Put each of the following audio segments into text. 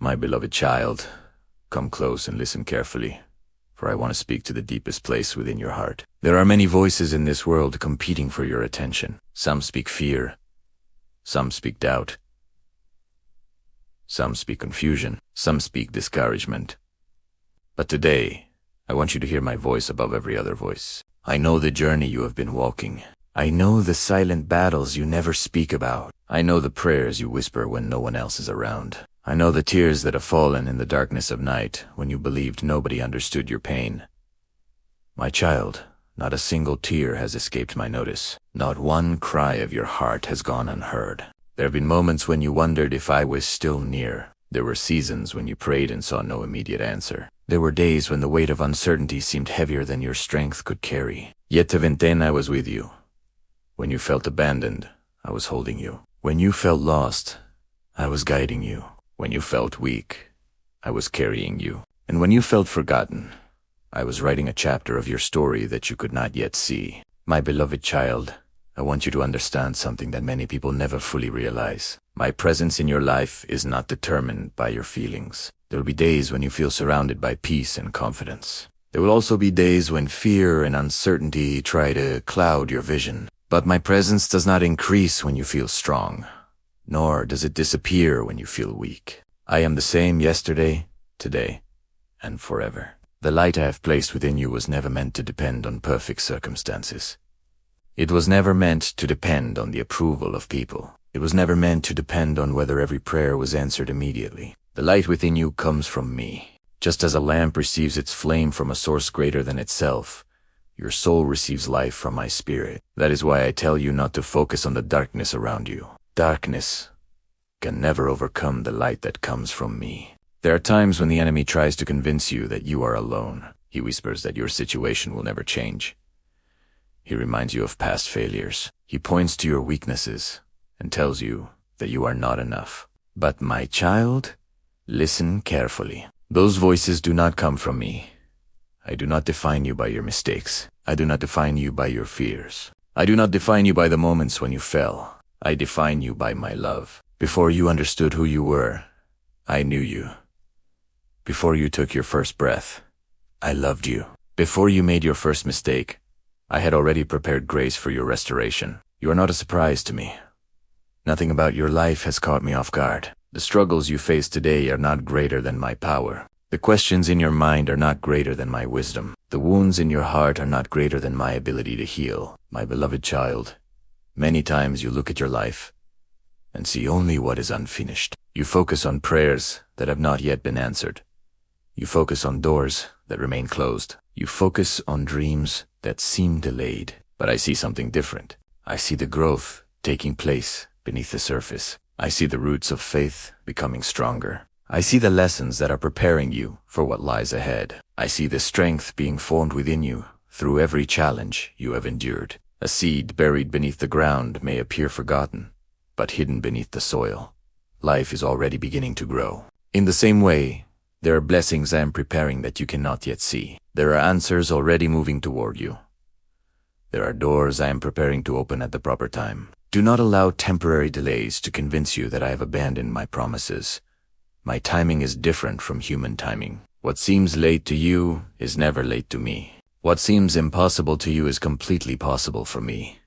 My beloved child, come close and listen carefully, for I want to speak to the deepest place within your heart. There are many voices in this world competing for your attention. Some speak fear, some speak doubt, some speak confusion, some speak discouragement. But today, I want you to hear my voice above every other voice. I know the journey you have been walking. I know the silent battles you never speak about. I know the prayers you whisper when no one else is around. I know the tears that have fallen in the darkness of night when you believed nobody understood your pain. My child, not a single tear has escaped my notice. Not one cry of your heart has gone unheard. There have been moments when you wondered if I was still near. There were seasons when you prayed and saw no immediate answer. There were days when the weight of uncertainty seemed heavier than your strength could carry. Yet to Vintén I was with you. When you felt abandoned, I was holding you. When you felt lost, I was guiding you. When you felt weak, I was carrying you. And when you felt forgotten, I was writing a chapter of your story that you could not yet see. My beloved child, I want you to understand something that many people never fully realize. My presence in your life is not determined by your feelings. There will be days when you feel surrounded by peace and confidence. There will also be days when fear and uncertainty try to cloud your vision. But my presence does not increase when you feel strong, nor does it disappear when you feel weak. I am the same yesterday, today, and forever. The light I have placed within you was never meant to depend on perfect circumstances. It was never meant to depend on the approval of people. It was never meant to depend on whether every prayer was answered immediately. The light within you comes from me. Just as a lamp receives its flame from a source greater than itself, your soul receives life from my spirit. That is why I tell you not to focus on the darkness around you. Darkness can never overcome the light that comes from me. There are times when the enemy tries to convince you that you are alone. He whispers that your situation will never change. He reminds you of past failures. He points to your weaknesses and tells you that you are not enough. But my child, listen carefully. Those voices do not come from me. I do not define you by your mistakes. I do not define you by your fears. I do not define you by the moments when you fell. I define you by my love. Before you understood who you were, I knew you. Before you took your first breath, I loved you. Before you made your first mistake, I had already prepared grace for your restoration. You are not a surprise to me. Nothing about your life has caught me off guard. The struggles you face today are not greater than my power. The questions in your mind are not greater than my wisdom. The wounds in your heart are not greater than my ability to heal. My beloved child, many times you look at your life and see only what is unfinished. You focus on prayers that have not yet been answered. You focus on doors that remain closed. You focus on dreams that seem delayed. But I see something different. I see the growth taking place beneath the surface. I see the roots of faith becoming stronger. I see the lessons that are preparing you for what lies ahead. I see the strength being formed within you through every challenge you have endured. A seed buried beneath the ground may appear forgotten, but hidden beneath the soil, life is already beginning to grow. In the same way, there are blessings I am preparing that you cannot yet see. There are answers already moving toward you. There are doors I am preparing to open at the proper time. Do not allow temporary delays to convince you that I have abandoned my promises. My timing is different from human timing. What seems late to you is never late to me. What seems impossible to you is completely possible for me.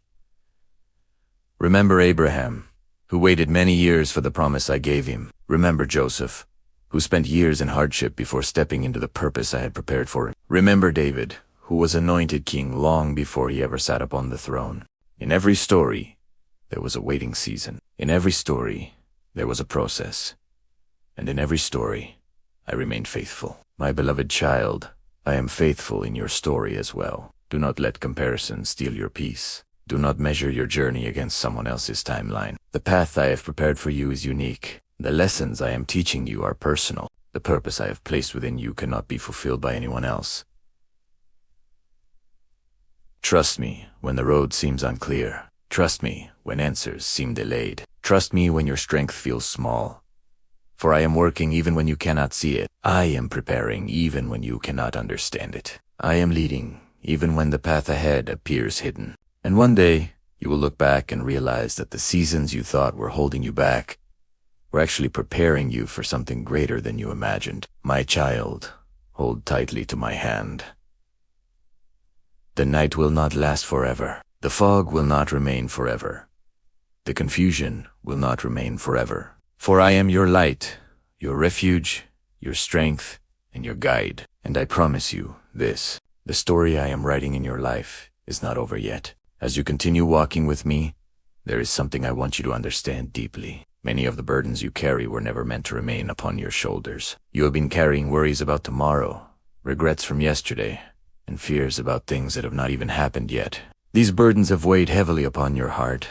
Remember Abraham, who waited many years for the promise I gave him. Remember Joseph, who spent years in hardship before stepping into the purpose I had prepared for him. Remember David, who was anointed king long before he ever sat upon the throne. In every story, there was a waiting season. In every story, there was a process. And in every story, I remained faithful. My beloved child, I am faithful in your story as well. Do not let comparison steal your peace. Do not measure your journey against someone else's timeline. The path I have prepared for you is unique. The lessons I am teaching you are personal. The purpose I have placed within you cannot be fulfilled by anyone else. Trust me when the road seems unclear. Trust me when answers seem delayed. Trust me when your strength feels small. For I am working even when you cannot see it. I am preparing even when you cannot understand it. I am leading even when the path ahead appears hidden. And one day, you will look back and realize that the seasons you thought were holding you back We're actually preparing you for something greater than you imagined. My child, hold tightly to my hand. The night will not last forever. The fog will not remain forever. The confusion will not remain forever. For I am your light, your refuge, your strength, and your guide. And I promise you this, the story I am writing in your life is not over yet. As you continue walking with me, there is something I want you to understand deeply. Many of the burdens you carry were never meant to remain upon your shoulders. You have been carrying worries about tomorrow, regrets from yesterday, and fears about things that have not even happened yet. These burdens have weighed heavily upon your heart,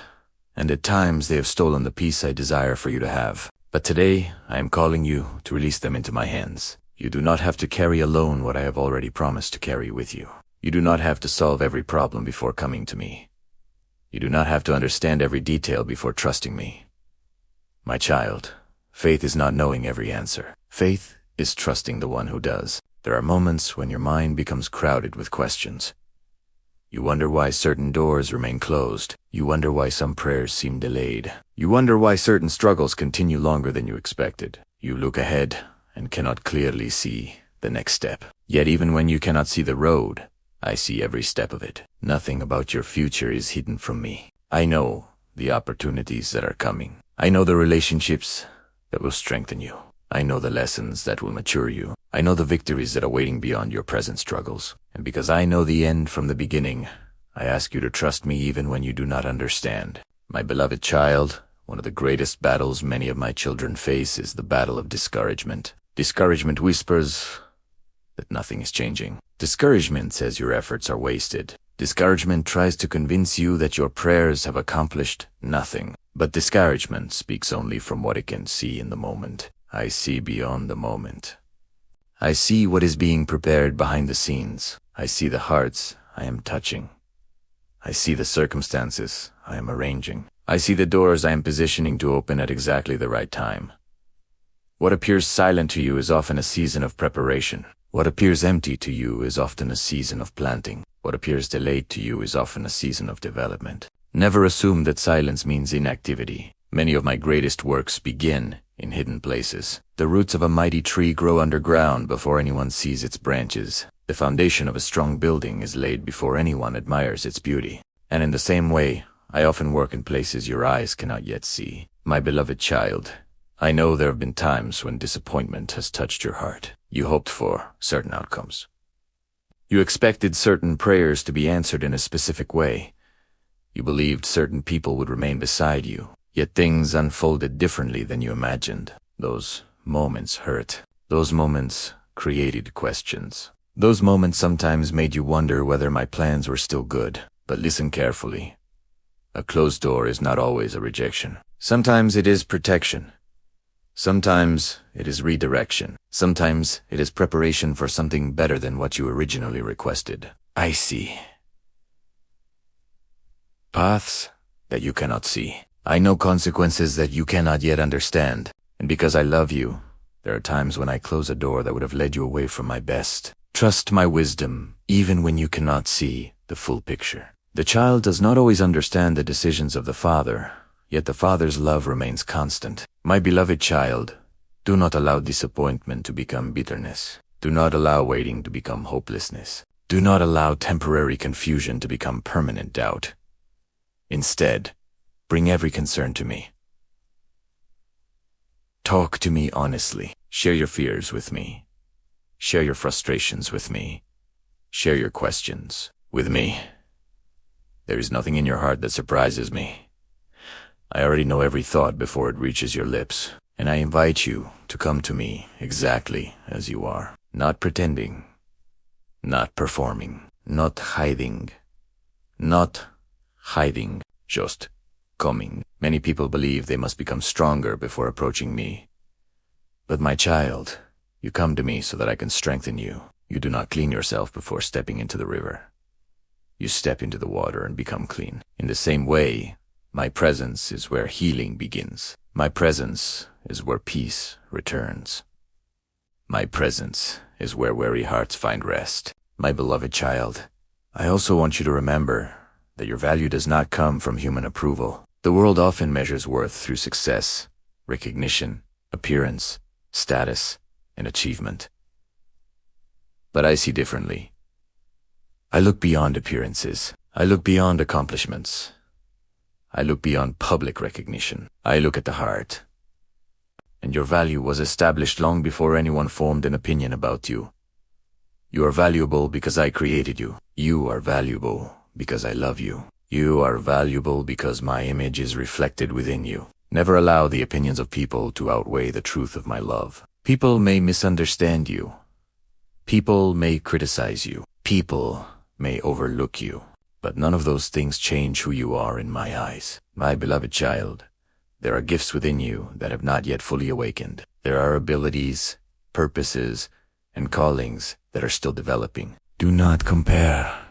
and at times they have stolen the peace I desire for you to have. But today, I am calling you to release them into my hands. You do not have to carry alone what I have already promised to carry with you. You do not have to solve every problem before coming to me. You do not have to understand every detail before trusting me. My child, faith is not knowing every answer. Faith is trusting the one who does. There are moments when your mind becomes crowded with questions. You wonder why certain doors remain closed. You wonder why some prayers seem delayed. You wonder why certain struggles continue longer than you expected. You look ahead and cannot clearly see the next step. Yet even when you cannot see the road, I see every step of it. Nothing about your future is hidden from me. I know the opportunities that are coming. I know the relationships that will strengthen you. I know the lessons that will mature you. I know the victories that are waiting beyond your present struggles. And because I know the end from the beginning, I ask you to trust me even when you do not understand. My beloved child, one of the greatest battles many of my children face is the battle of discouragement. Discouragement whispers that nothing is changing. Discouragement says your efforts are wasted. Discouragement tries to convince you that your prayers have accomplished nothing. But discouragement speaks only from what it can see in the moment. I see beyond the moment. I see what is being prepared behind the scenes. I see the hearts I am touching. I see the circumstances I am arranging. I see the doors I am positioning to open at exactly the right time. What appears silent to you is often a season of preparation. What appears empty to you is often a season of planting. What appears delayed to you is often a season of development. Never assume that silence means inactivity. Many of my greatest works begin in hidden places. The roots of a mighty tree grow underground before anyone sees its branches. The foundation of a strong building is laid before anyone admires its beauty. And in the same way, I often work in places your eyes cannot yet see. My beloved child, I know there have been times when disappointment has touched your heart. You hoped for certain outcomes. You expected certain prayers to be answered in a specific way. You believed certain people would remain beside you. Yet things unfolded differently than you imagined. Those moments hurt. Those moments created questions. Those moments sometimes made you wonder whether my plans were still good. But listen carefully. A closed door is not always a rejection. Sometimes it is protection. Sometimes it is redirection. Sometimes it is preparation for something better than what you originally requested. I see paths that you cannot see. I know consequences that you cannot yet understand. And because I love you, there are times when I close a door that would have led you away from my best. Trust my wisdom, even when you cannot see the full picture. The child does not always understand the decisions of the father, yet the father's love remains constant. My beloved child, do not allow disappointment to become bitterness. Do not allow waiting to become hopelessness. Do not allow temporary confusion to become permanent doubt. Instead, bring every concern to me. Talk to me honestly. Share your fears with me. Share your frustrations with me. Share your questions with me. There is nothing in your heart that surprises me. I already know every thought before it reaches your lips, and I invite you to come to me exactly as you are. Not pretending, not performing, not hiding, just coming. Many people believe they must become stronger before approaching me. But my child, you come to me so that I can strengthen you. You do not clean yourself before stepping into the river. You step into the water and become clean. In the same way, my presence is where healing begins. My presence is where peace returns. My presence is where weary hearts find rest. My beloved child, I also want you to remember that your value does not come from human approval. The world often measures worth through success, recognition, appearance, status, and achievement. But I see differently. I look beyond appearances. I look beyond accomplishments. I look beyond public recognition. I look at the heart. And your value was established long before anyone formed an opinion about you. You are valuable because I created you. You are valuable because I love you. You are valuable because my image is reflected within you. Never allow the opinions of people to outweigh the truth of my love. People may misunderstand you. People may criticize you. People may overlook you. But none of those things change who you are in my eyes. My beloved child, there are gifts within you that have not yet fully awakened. There are abilities, purposes, and callings that are still developing. Do not compare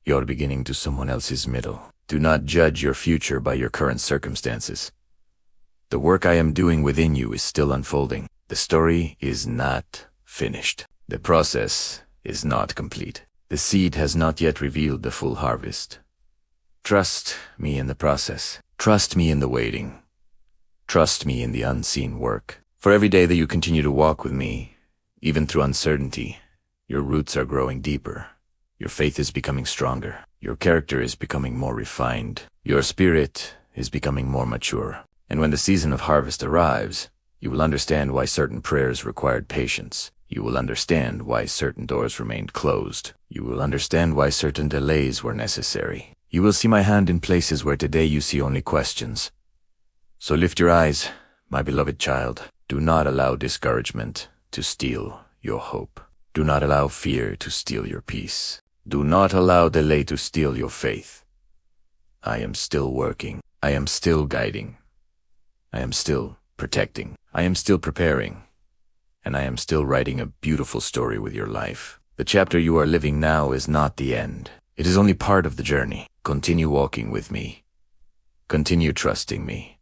your beginning to someone else's middle. Do not judge your future by your current circumstances. The work I am doing within you is still unfolding. The story is not finished. The process is not complete. The seed has not yet revealed the full harvest. Trust me in the process. Trust me in the waiting. Trust me in the unseen work. For every day that you continue to walk with me, even through uncertainty, your roots are growing deeper. Your faith is becoming stronger. Your character is becoming more refined. Your spirit is becoming more mature. And when the season of harvest arrives, you will understand why certain prayers required patience. You will understand why certain doors remained closed. You will understand why certain delays were necessary. You will see my hand in places where today you see only questions. So lift your eyes, my beloved child. Do not allow discouragement to steal your hope. Do not allow fear to steal your peace. Do not allow delay to steal your faith. I am still working. I am still guiding. I am still protecting. I am still preparing. And I am still writing a beautiful story with your life. The chapter you are living now is not the end. It is only part of the journey. Continue walking with me. Continue trusting me.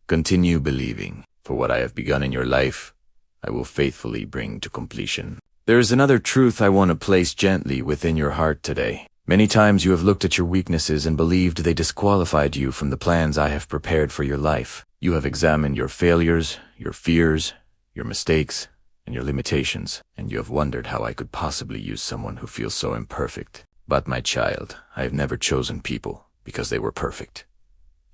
Continue believing. For what I have begun in your life, I will faithfully bring to completion. There is another truth I want to place gently within your heart today. Many times you have looked at your weaknesses and believed they disqualified you from the plans I have prepared for your life. You have examined your failures, your fears, your mistakes, and your limitations, and you have wondered how I could possibly use someone who feels so imperfect. But my child, I have never chosen people because they were perfect.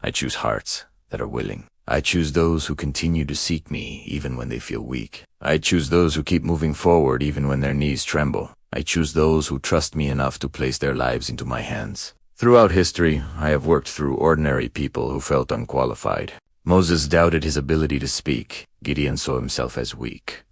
I choose hearts that are willing. I choose those who continue to seek me even when they feel weak. I choose those who keep moving forward even when their knees tremble. I choose those who trust me enough to place their lives into my hands. Throughout history, I have worked through ordinary people who felt unqualified. Moses doubted his ability to speak. Gideon saw himself as weak.